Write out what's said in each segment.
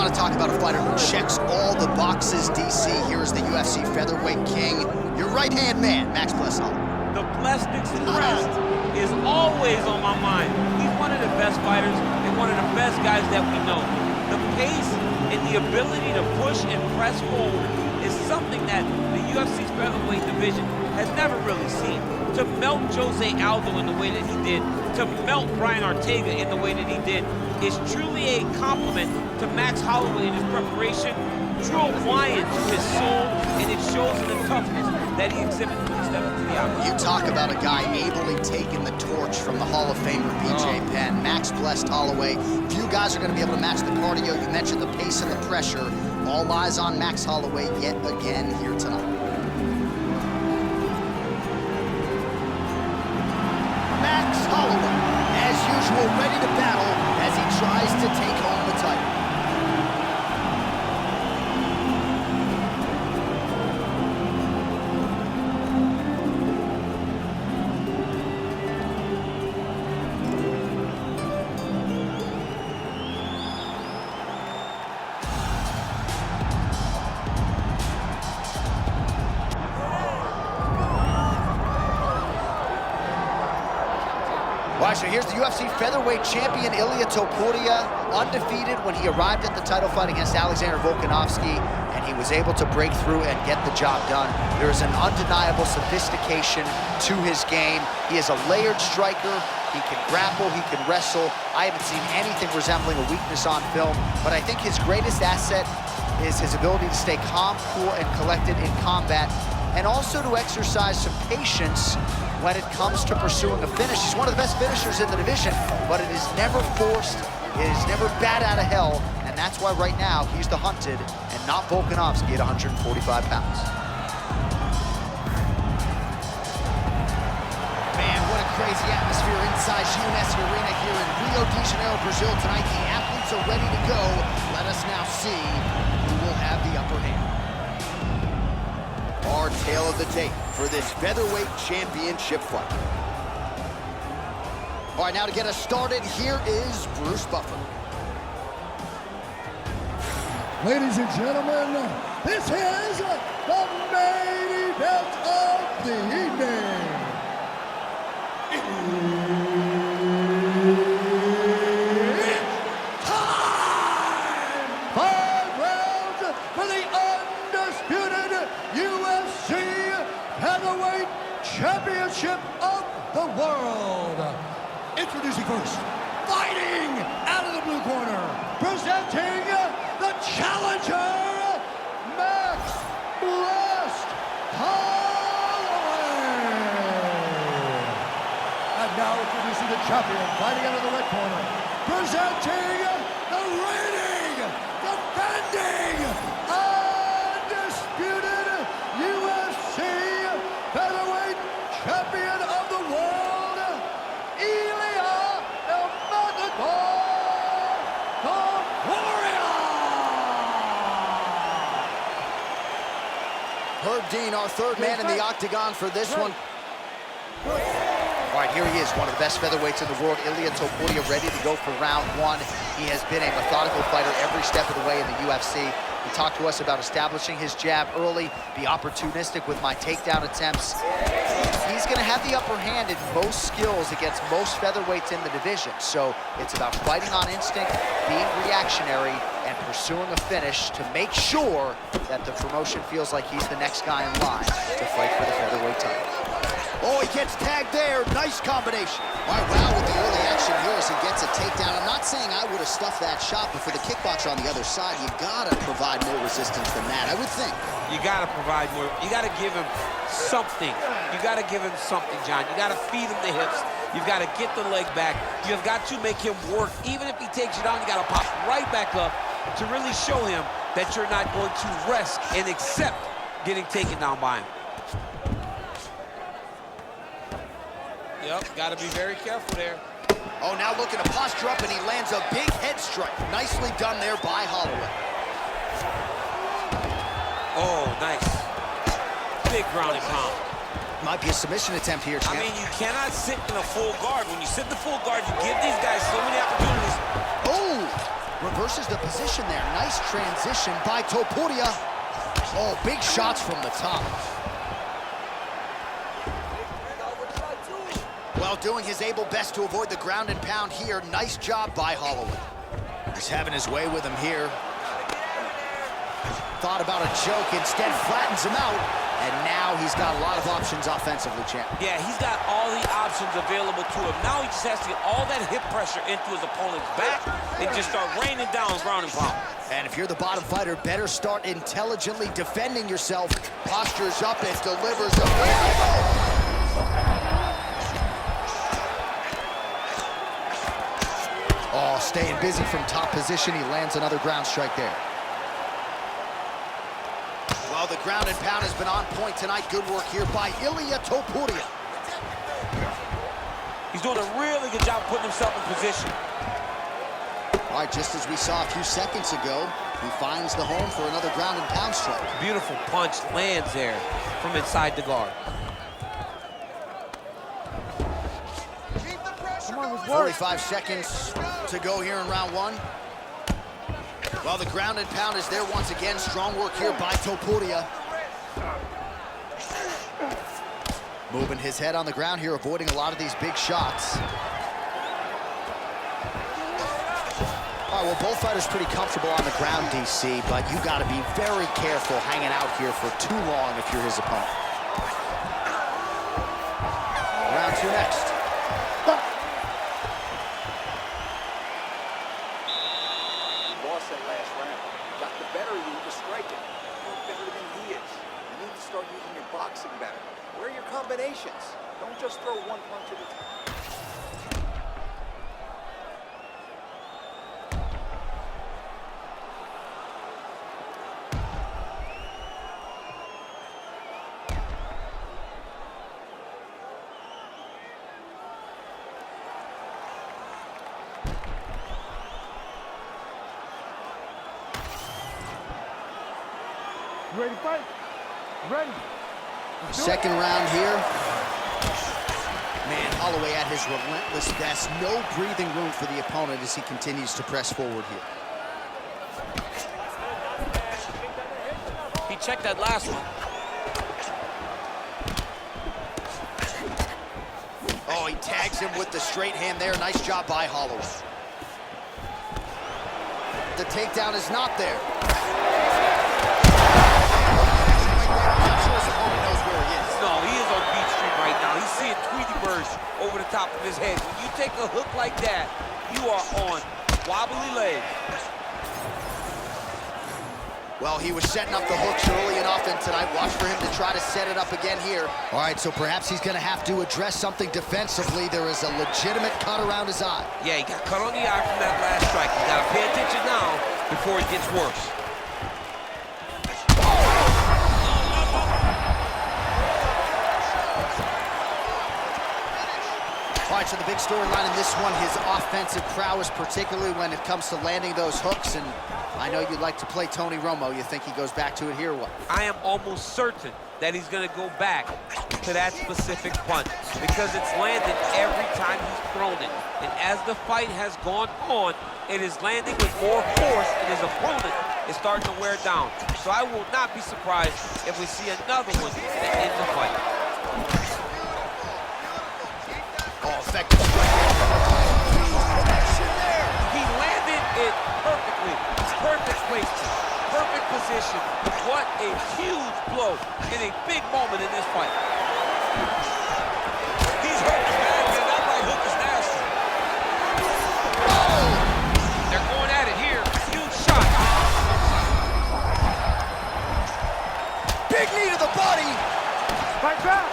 want to talk about a fighter who checks all the boxes, DC. Here is the UFC featherweight king, your right-hand man, Max Holloway. The Blessed Express is always on my mind. He's one of the best fighters and one of the best guys that we know. The pace and the ability to push and press forward is something that the UFC's featherweight division has never really seen. To melt Jose Aldo in the way that he did, to melt Brian Ortega in the way that he did, is truly a compliment to Max Holloway in his preparation. Drew Wyan to his soul, and it shows in the toughness that he exhibits when he steps into the octagon. You talk about a guy ably taking the torch from the Hall of Famer BJ Penn. Max blessed Holloway. Few guys are going to be able to match the cardio. You mentioned the pace and the pressure. All eyes on Max Holloway yet again here tonight. Max Holloway, as usual, ready to battle as he tries to take home the title. All right, so here's the UFC featherweight champion, Ilia Topuria, undefeated when he arrived at the title fight against Alexander Volkanovski, and he was able to break through and get the job done. There is an undeniable sophistication to his game. He is a layered striker. He can grapple, he can wrestle. I haven't seen anything resembling a weakness on film, but I think his greatest asset is his ability to stay calm, cool, and collected in combat, and also to exercise some patience when it comes to pursuing a finish. He's one of the best finishers in the division, but it is never forced, it is never bat out of hell, and that's why right now he's the hunted and not Volkanovski at 145 pounds. Man, what a crazy atmosphere inside UNS Arena here in Rio de Janeiro, Brazil tonight. The athletes are ready to go. Let us now see who will have the upper hand. Our tale of the tape for this featherweight championship fight. All right, now to get us started, here is Bruce Buffer. Ladies and gentlemen, this is the main event of the evening. It's time! 5 rounds for the undisputed UFC Heavyweight Championship of the world. Introducing first, fighting out of the blue corner, presenting the challenger, Max Blessed Holloway. And now introducing the champion, fighting out of the red corner, presenting the reigning, defending, undisputed UFC featherweight champion of the world, Ilia Topuria. Herb Dean, our third man in the octagon for this one. All right, here he is, one of the best featherweights in the world, Ilia Topuria, ready to go for round one. He has been a methodical fighter every step of the way in the UFC. He talked to us about establishing his jab early, be opportunistic with my takedown attempts. He's going to have the upper hand in most skills against most featherweights in the division. So it's about fighting on instinct, being reactionary, and pursuing a finish to make sure that the promotion feels like he's the next guy in line to fight for the featherweight title. Oh, he gets tagged there. Nice combination. All right, wow, with the early action here as he gets a takedown. I'm not saying I would have stuffed that shot, but for the kickboxer on the other side, you gotta provide more resistance than that, I would think. You gotta provide more. You gotta give him something. You gotta give him something, John. You gotta feed him the hips. You've gotta get the leg back. You've got to make him work. Even if he takes you down, you gotta pop right back up to really show him that you're not going to rest and accept getting taken down by him. Yep, gotta be very careful there. Oh, now looking to posture up, and he lands a big head strike. Nicely done there by Holloway. Oh, nice. Big ground and pound. Might be a submission attempt here, champ. I mean, you cannot sit in a full guard. When you sit in the full guard, you give these guys so many opportunities. Oh! Reverses the position there. Nice transition by Topuria. Oh, big shots from the top. Well, doing his able best to avoid the ground and pound here. Nice job by Holloway. He's having his way with him here. Thought about a choke, instead flattens him out. And now he's got a lot of options offensively, champ. Yeah, he's got all the options available to him. Now he just has to get all that hip pressure into his opponent's back and just start raining down ground and pound. And if you're the bottom fighter, better start intelligently defending yourself. Postures up and delivers a big elbow. Oh, staying busy from top position. He lands another ground strike there. Well, the ground and pound has been on point tonight. Good work here by Ilia Topuria. He's doing a really good job putting himself in position. All right, just as we saw a few seconds ago, he finds the home for another ground and pound strike. Beautiful punch lands there from inside the guard. 45 seconds to go here in round one. Well, the ground and pound is there once again. Strong work here by Topuria. Moving his head on the ground here, avoiding a lot of these big shots. All right, well, both fighters pretty comfortable on the ground, DC, but you got to be very careful hanging out here for too long if you're his opponent. Round two next. That last round. Got the better of you to strike it. You're better than he is. You need to start using your boxing better. Where are your combinations? Don't just throw one punch at a time. You ready to fight? Ready. Second round here. Man, Holloway at his relentless best. No breathing room for the opponent as he continues to press forward here. He checked that last one. Oh, he tags him with the straight hand there. Nice job by Holloway. The takedown is not there. No, he is on Beach Street right now. He's seeing Tweety Birds over the top of his head. When you take a hook like that, you are on wobbly legs. Well, he was setting up the hooks early and often tonight. Watch for him to try to set it up again here. All right, so perhaps he's going to have to address something defensively. There is a legitimate cut around his eye. Yeah, he got cut on the eye from that last strike. You got to pay attention now before it gets worse. All right, so the big storyline in this one, his offensive prowess, particularly when it comes to landing those hooks. And I know you like to play Tony Romo. You think he goes back to it here or what? I am almost certain that he's going to go back to that specific punch because it's landed every time he's thrown it. And as the fight has gone on, it is landing with more force and his opponent is starting to wear down. So I will not be surprised if we see another one that ends the fight. Oh, effective. He landed it perfectly. Perfect placement, perfect position. What a huge blow in a big moment in this fight. He's hurting bad because that right hook is nasty. Oh! They're going at it here. Huge shot. Big knee to the body. Fight back.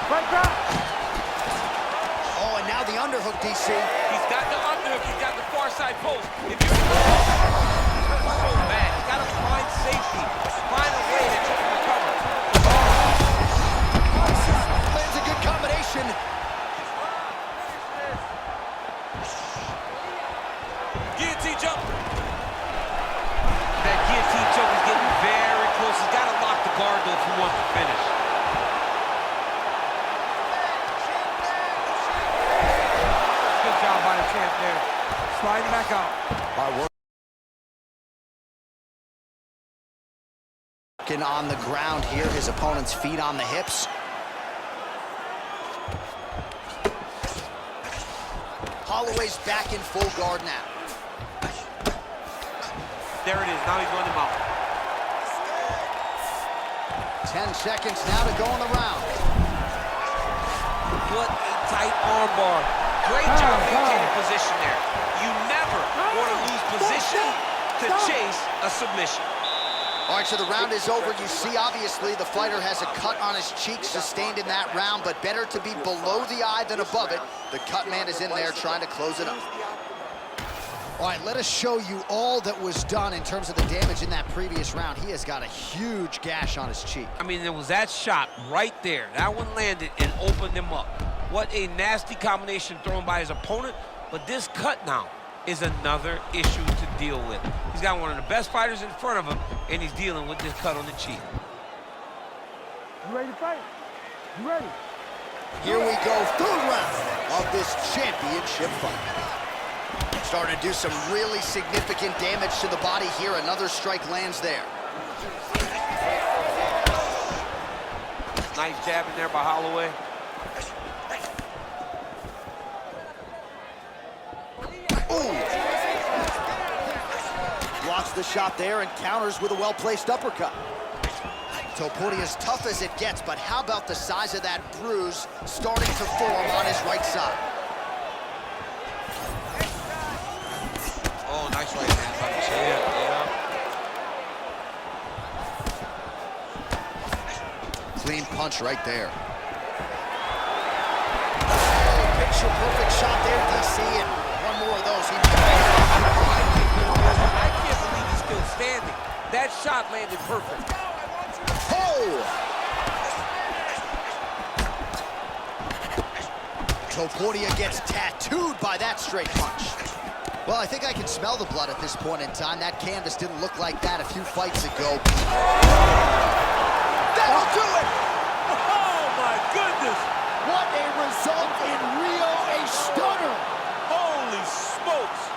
Fight back. Oh, and now the underhook, DC. He's got the underhook. He's got the far side post. If you're so bad, he's got to find safety. Find a way to recover. Lands a good combination. Guillotine jump. That guillotine choke is getting very close. He's got to lock the guard though if he wants to finish. Good job by the champ there. Sliding back out. All right, On the ground here, his opponent's feet on the hips. Holloway's back in full guard now. There it is, now he's running him out. 10 seconds now to go in the round. What a tight arm bar. Great job maintaining position there. You never want to lose position to chase a submission. All right, so the round is over. You see, obviously, the fighter has a cut on his cheek sustained in that round, but better to be below the eye than above it. The cut man is in there trying to close it up. All right, let us show you all that was done in terms of the damage in that previous round. He has got a huge gash on his cheek. I mean, there was that shot right there. That one landed and opened him up. What a nasty combination thrown by his opponent, but this cut now is another issue to deal with. He's got one of the best fighters in front of him, and he's dealing with this cut on the cheek. You ready to fight? You ready? Here we go, third round of this championship fight. Starting to do some really significant damage to the body here. Another strike lands there. Nice jab in there by Holloway. Ooh. Blocks the shot there and counters with a well-placed uppercut. Topuria is tough as it gets, but how about the size of that bruise starting to form on his right side? Oh, nice right hand by the champ. Yeah. Clean punch right there. Oh, picture-perfect shot there, DC, and one more of those. I can't believe he's still standing. That shot landed perfect. Oh! Topuria gets tattooed by that straight punch. Well, I think I can smell the blood at this point in time. That canvas didn't look like that a few fights ago. That'll do it! Oh, my goodness! What a result in Rio, a stunner! Holy smokes!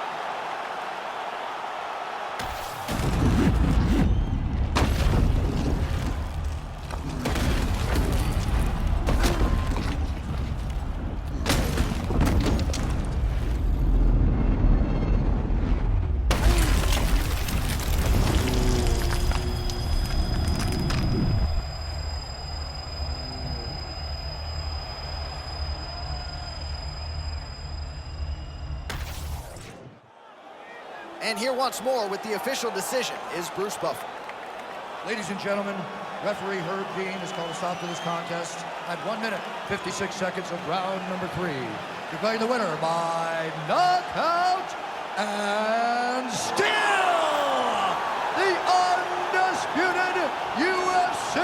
And here once more with the official decision is Bruce Buffer. Ladies and gentlemen, referee Herb Dean has called a stop to this contest at 1 minute, 56 seconds of round number 3. Declaring the winner by knockout and still the undisputed UFC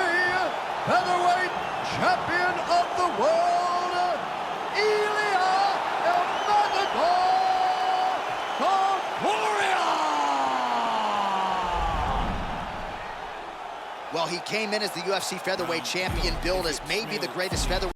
featherweight champion of the world, Ilia Topuria! Well, he came in as the UFC featherweight champion, billed as maybe the greatest featherweight.